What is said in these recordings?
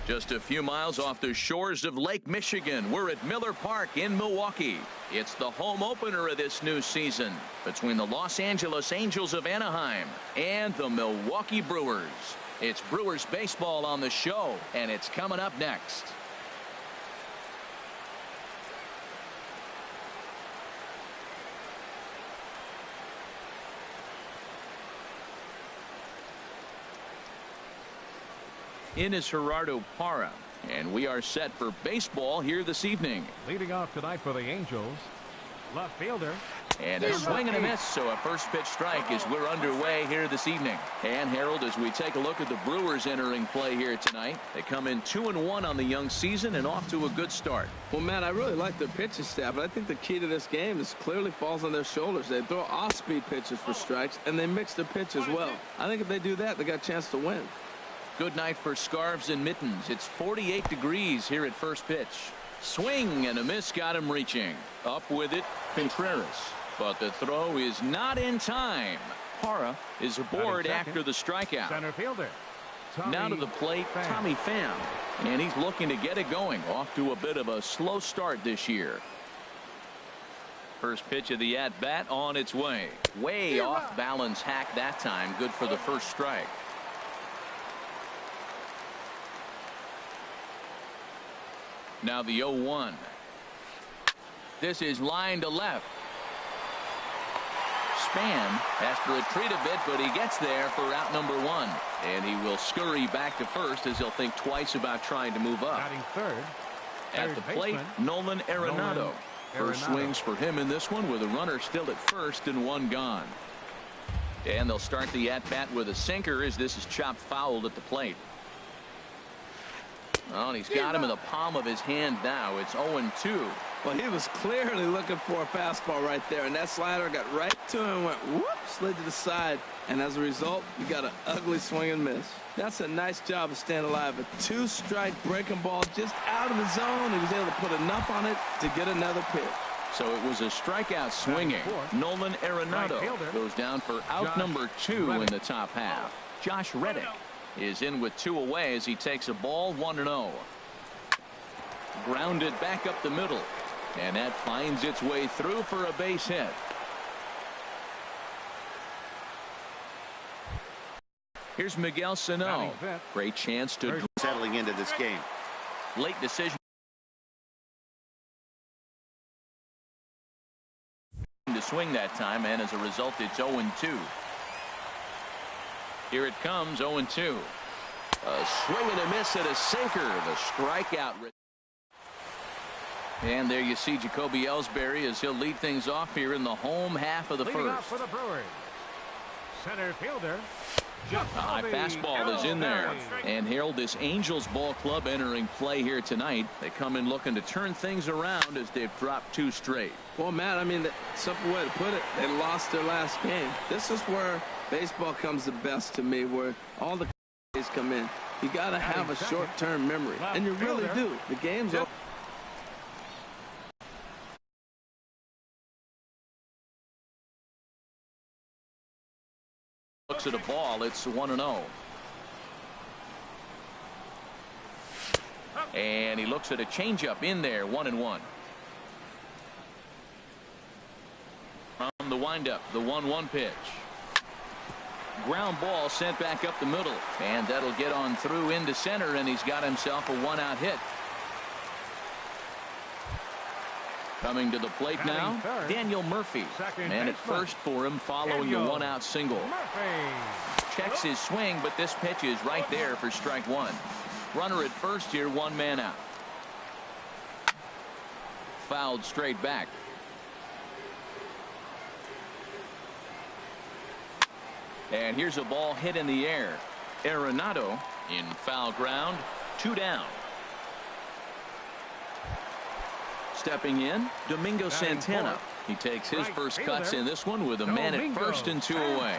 Just a few miles off the shores of Lake Michigan, we're at Miller Park in Milwaukee. It's the home opener of this new season between the Los Angeles Angels of Anaheim and the Milwaukee Brewers. It's Brewers baseball on the show, and it's coming up next. In is Gerardo Parra, and we are set for baseball here this evening. Leading off tonight for the Angels, left fielder. And a swing and a miss, so a first pitch strike as we're underway here this evening. And Harold, as we take a look at the Brewers entering play here tonight, they come in 2-1 on the young season and off to a good start. Well, Matt, I really like their pitching staff, but I think the key to this game is clearly falls on their shoulders. They throw off-speed pitches for strikes, and they mix their pitch as well. I think if they do that, they got a chance to win. Good night for scarves and mittens. It's 48 degrees here at first pitch. Swing and a miss, got him reaching. Up with it, Contreras. But the throw is not in time. Parra is aboard after the strikeout. Center fielder. Now to the plate, Tommy Pham. And he's looking to get it going. Off to a bit of a slow start this year. First pitch of the at-bat on its way. Way off balance hack that time. Good for the first strike. Now the 0-1. This is line to left. Span has to retreat a bit, but he gets there for out number 1. And he will scurry back to first as he'll think twice about trying to move up. Batting third. At the plate, Nolan Arenado. First swings for him in this one with a runner still at first and 1 gone. And they'll start the at-bat with a sinker as this is chopped fouled at the plate. Oh, and he's got him in the palm of his hand now. It's 0-2. Well, he was clearly looking for a fastball right there, and that slider got right to him and went whoop, slid to the side, and as a result, you got an ugly swing and miss. That's a nice job of staying alive. A 2-strike breaking ball just out of the zone. He was able to put enough on it to get another pitch. So it was a strikeout swinging. Nolan Arenado goes down for out number 2 in the top half. Josh Reddick is in with 2 away as he takes a ball 1-0. Grounded back up the middle, and that finds its way through for a base hit. Here's Miguel Sano. Great chance to settling into this game. Late decision to swing that time, and as a result it's 0-2. Here it comes, 0-2. A swing and a miss and a sinker. The strikeout. And there you see Jacoby Ellsbury as he'll lead things off here in the home half of the first. For the Brewers. Center fielder. A high fastball is in there. And Harold, this Angels ball club entering play here tonight. They come in looking to turn things around as they've dropped 2 straight. Well, Matt, I mean, the simple way to put it, they lost their last game. This is where baseball comes the best to me, where all the days come in. You got to have a short-term memory, and you really do. The game's over. Looks at a ball. It's 1-0. And he looks at a changeup in there. 1-1. From the windup, the 1-1 pitch. Ground ball sent back up the middle, and that'll get on through into center, and he's got himself a 1-out hit. Coming to the plate now, Daniel Murphy. Man at first for him following the 1-out single. Checks his swing, but this pitch is right there for strike 1. Runner at first here, 1 man out. Fouled straight back. And here's a ball hit in the air. Arenado in foul ground, 2 down. Stepping in, Domingo Santana. He takes his first cuts in this one with a man at first and 2 away.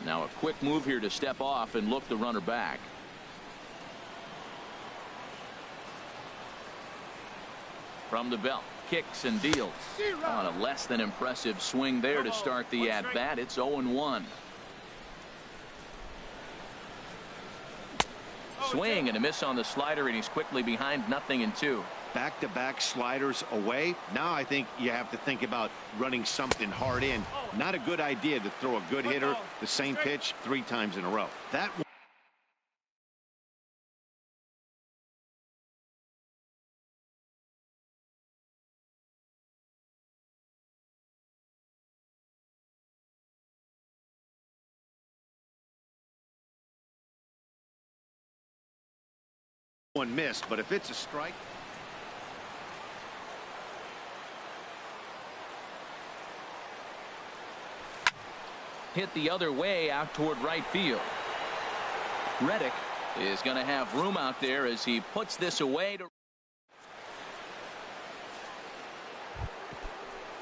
Now a quick move here to step off and look the runner back. From the belt, kicks and deals. On a less than impressive swing there to start the at-bat. It's 0-1. Swing and a miss on the slider, and he's quickly behind 0-2. Back-to-back sliders away. Now I think you have to think about running something hard in. Not a good idea to throw a good hitter the same pitch 3 times in a row. That one missed, but if it's a strike. Hit the other way out toward right field. Reddick is going to have room out there as he puts this away.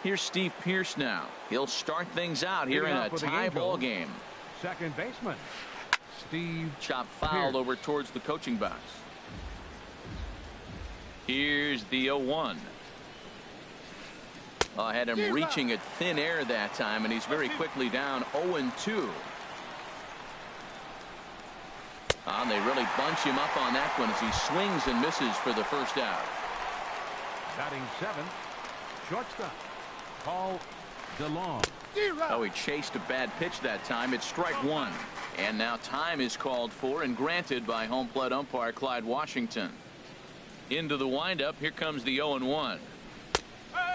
Here's Steve Pearce now. He'll start things out here in a tie ball game. Second baseman, Steve. Chop foul over towards the coaching box. Here's the 0-1. Had him reaching at thin air that time, and he's very quickly down 0-2. They really bunch him up on that one as he swings and misses for the first out. Batting 7th, shortstop, Paul DeLong. He chased a bad pitch that time. It's strike 1. And now time is called for and granted by home plate umpire Clyde Washington. Into the windup. Here comes the 0-1.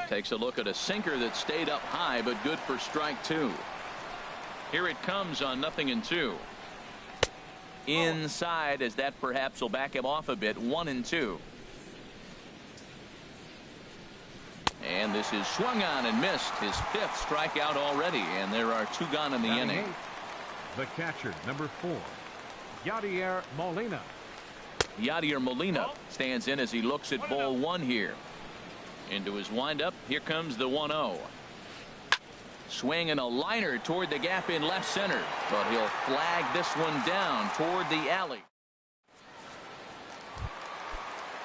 Takes a look at a sinker that stayed up high, but good for strike 2. Here it comes on 0-2. Inside, as that perhaps will back him off a bit. 1-2. And this is swung on and missed. His 5th strikeout already, and there are 2 gone in the inning. 8th, the catcher, number 4, Yadier Molina. Yadier Molina stands in as he looks at ball 1 here. Into his windup. Here comes the 1-0. Swing and a liner toward the gap in left center, but he'll flag this one down toward the alley.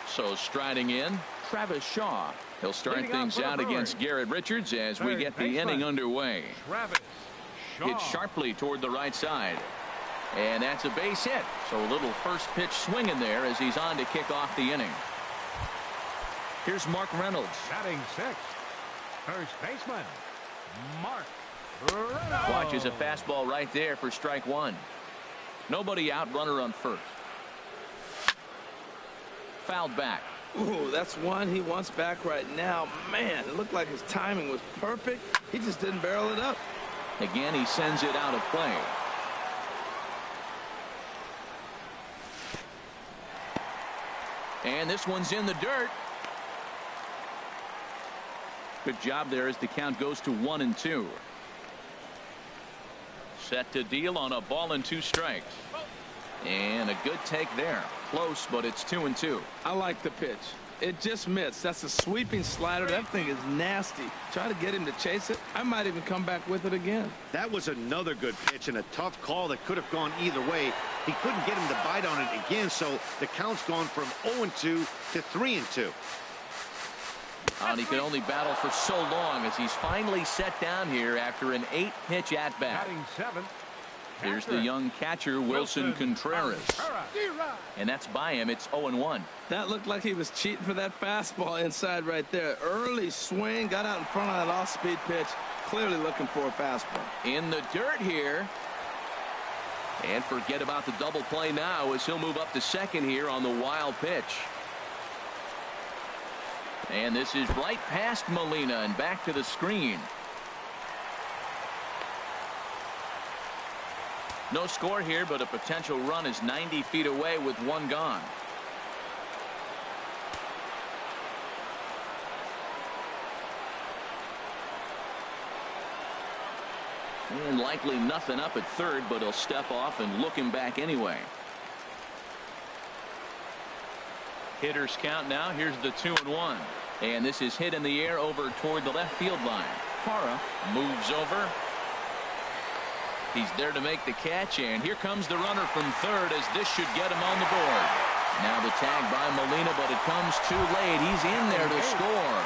So striding in, Travis Shaw. He'll start things out against Garrett Richards as we get the inning underway. Travis Shaw. Hit sharply toward the right side. And that's a base hit. So a little first pitch swing in there as he's on to kick off the inning. Here's Mark Reynolds. Batting 6th, first baseman, Mark Reynolds. Watches a fastball right there for strike 1. Nobody out, runner on first. Fouled back. Ooh, that's one he wants back right now. Man, it looked like his timing was perfect. He just didn't barrel it up. Again, he sends it out of play. And this one's in the dirt. Good job there as the count goes to 1-2. Set to deal on a ball and 2 strikes. And a good take there. Close, but it's 2-2. I like the pitch. It just missed. That's a sweeping slider. That thing is nasty. Try to get him to chase it. I might even come back with it again. That was another good pitch and a tough call that could have gone either way. He couldn't get him to bite on it again, so the count's gone from 0-2 to 3-2. And he could only battle for so long as he's finally set down here after an 8-pitch at-bat. Batting 7th. Here's the young catcher, Wilson Contreras. And that's by him. It's 0-1. That looked like he was cheating for that fastball inside right there. Early swing, got out in front of that off-speed pitch. Clearly looking for a fastball. In the dirt here. And forget about the double play now as he'll move up to second here on the wild pitch. And this is right past Molina and back to the screen. No score here, but a potential run is 90 feet away with 1 gone. And likely nothing up at third, but he'll step off and look him back anyway. Hitters count now. Here's the 2-1. And this is hit in the air over toward the left field line. Parra moves over. He's there to make the catch, and here comes the runner from third as this should get him on the board. Now the tag by Molina, but it comes too late. He's in there to score.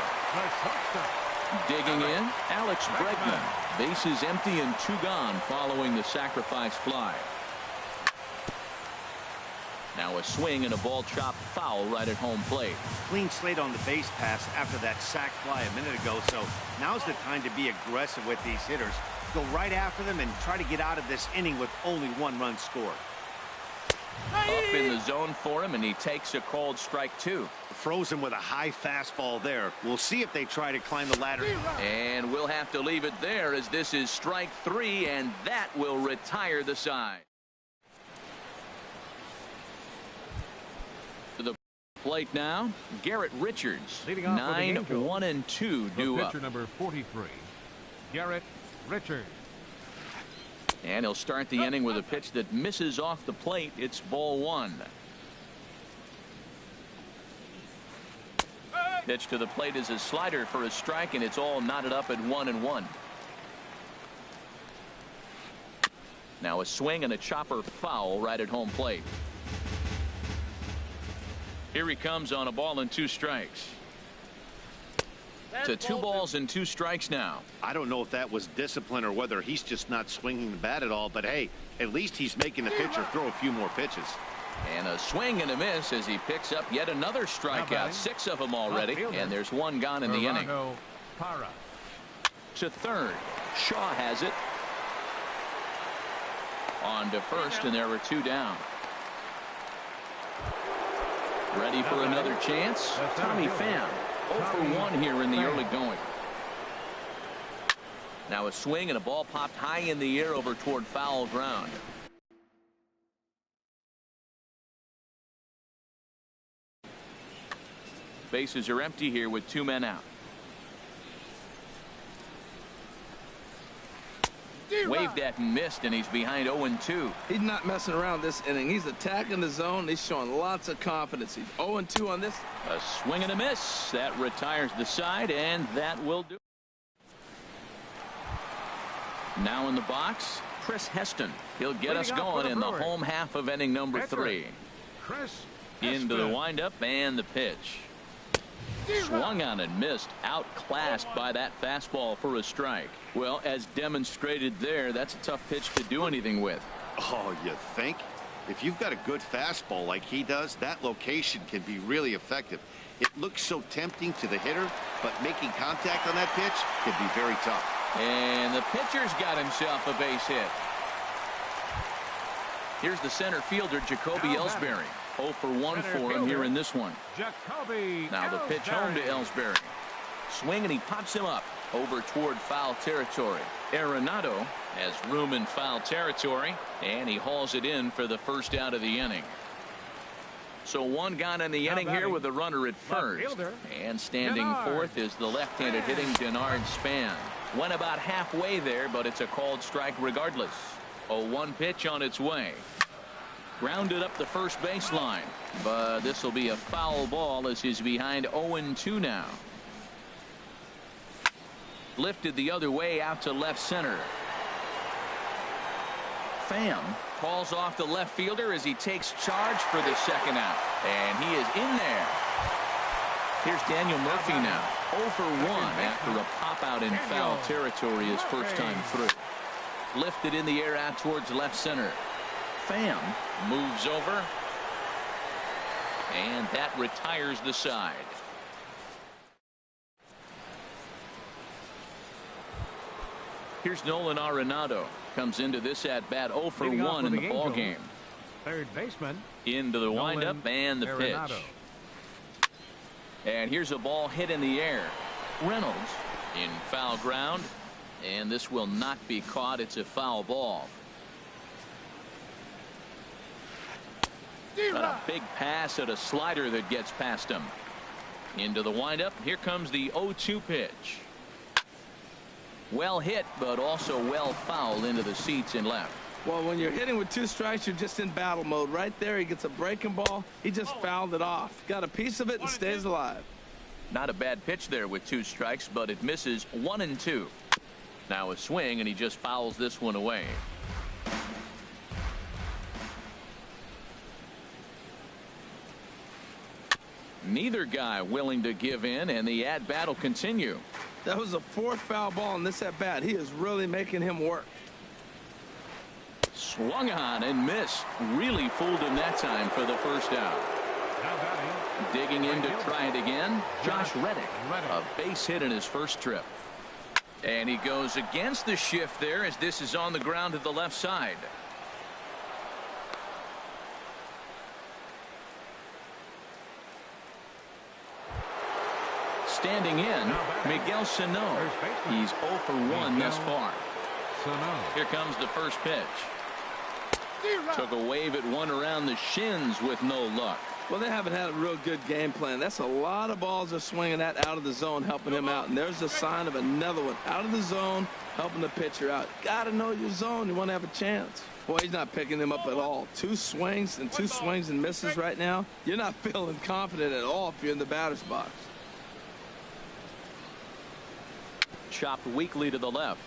Digging in, Alex Bregman. Bases empty and 2 gone following the sacrifice fly. Now a swing and a ball chopped foul right at home plate. Clean slate on the base pass after that sac fly a minute ago, so now's the time to be aggressive with these hitters. Go right after them and try to get out of this inning with only 1 run scored. Up in the zone for him, and he takes a called strike 2. Frozen with a high fastball there. We'll see if they try to climb the ladder. And we'll have to leave it there, as this is strike 3, and that will retire the side. To the plate now, Garrett Richards. 9-1-2 due up. Pitcher number 43, Garrett Richards. And he'll start the inning with a pitch that misses off the plate. It's ball 1. Pitch to the plate is a slider for a strike, and it's all knotted up at 1-1. Now a swing and a chopper foul right at home plate. Here he comes on a ball and 2 strikes. To 2 balls and 2 strikes now. I don't know if that was discipline or whether he's just not swinging the bat at all, but hey, at least he's making the pitcher throw a few more pitches. And a swing and a miss as he picks up yet another strikeout. 6 of them already, and there's 1 gone in the inning. To third, Shaw has it. On to first, and there were 2 down. Ready for another chance? Tommy Pham. 0 for 1 here in the early going. Now a swing and a ball popped high in the air over toward foul ground. Bases are empty here with 2 men out. Waved at and missed, and he's behind 0-2. He's not messing around this inning. He's attacking the zone. He's showing lots of confidence. He's 0-2 on this. A swing and a miss. That retires the side, and that will do. Now in the box, Chris Heston. He'll get us going in the home half of inning number 3. Into the windup and the pitch. Swung on and missed, outclassed by that fastball for a strike. Well, as demonstrated there, that's a tough pitch to do anything with. Oh, you think? If you've got a good fastball like he does, that location can be really effective. It looks so tempting to the hitter, but making contact on that pitch can be very tough. And the pitcher's got himself a base hit. Here's the center fielder, Jacoby Ellsbury. 0 for 1 for him here in this one. Now the pitch home to Ellsbury. Swing, and he pops him up over toward foul territory. Arenado has room in foul territory, and he hauls it in for the first out of the inning. So 1 gone in the inning here with a runner at first. And standing fourth is the left-handed hitting Denard Span. Went about halfway there, but it's a called strike regardless. 0-1 pitch on its way. Grounded up the first baseline, but this will be a foul ball as he's behind 0-2 now. Lifted the other way out to left center. Pham calls off the left fielder as he takes charge for the second out, and he is in there. Here's Daniel Murphy now, 0 for 1 after a pop out in foul territory his first time through. Lifted in the air out towards left center. Pham moves over, and that retires the side. Here's Nolan Arenado. Comes into this at bat 0 for 1 in the ball game. Third baseman. Into the windup and the pitch. And here's a ball hit in the air. Reynolds in foul ground, and this will not be caught. It's a foul ball. Got a big pass at a slider that gets past him. Into the windup. Here comes the 0-2 pitch. Well hit, but also well fouled into the seats and left. Well, when you're hitting with 2 strikes, you're just in battle mode. Right there, he gets a breaking ball. He just fouled it off. Got a piece of it and stays alive. Not a bad pitch there with 2 strikes, but it misses 1-2. Now a swing, and he just fouls this one away. Neither guy willing to give in, and the at-bat will continue. That was a fourth foul ball in this at-bat. He is really making him work. Swung on and missed. Really fooled him that time for the first out. Now batting. Digging in to try it again, Josh Reddick. A base hit in his first trip. And he goes against the shift there as this is on the ground to the left side. Standing in, Miguel Sano. He's 0 for 1 thus far. Here comes the first pitch. Took a wave at one around the shins with no luck. Well, they haven't had a real good game plan. That's a lot of balls they're swinging at out of the zone, helping him out. And there's the sign of another one out of the zone, helping the pitcher out. Got to know your zone. You want to have a chance. Boy, he's not picking him up at all. Two swings and misses right now. You're not feeling confident at all if you're in the batter's box. Chopped weakly to the left.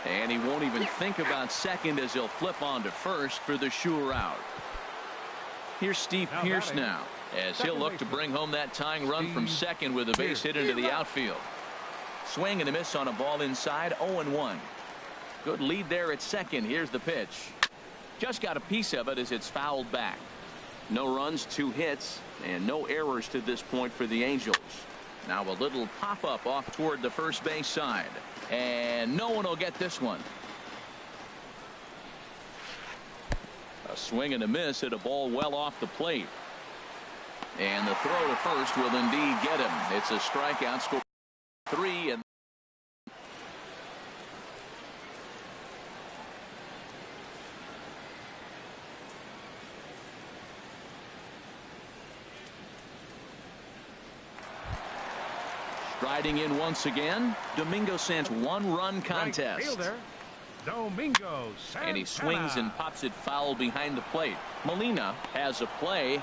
And he won't even think about second as he'll flip on to first for the sure out. Here's Steve Pearce now as he'll look to bring home that tying run from second with a base hit into the outfield. Swing and a miss on a ball inside. 0-1. Good lead there at second. Here's the pitch. Just got a piece of it as it's fouled back. No runs, 2 hits, and no errors to this point for the Angels. Now a little pop-up off toward the first base side. And no one will get this one. A swing and a miss at a ball well off the plate. And the throw to first will indeed get him. It's a strikeout, score 3, and striding in once again, Domingo Santana. 1-run contest. Domingo Santana. And he swings and pops it foul behind the plate. Molina has a play.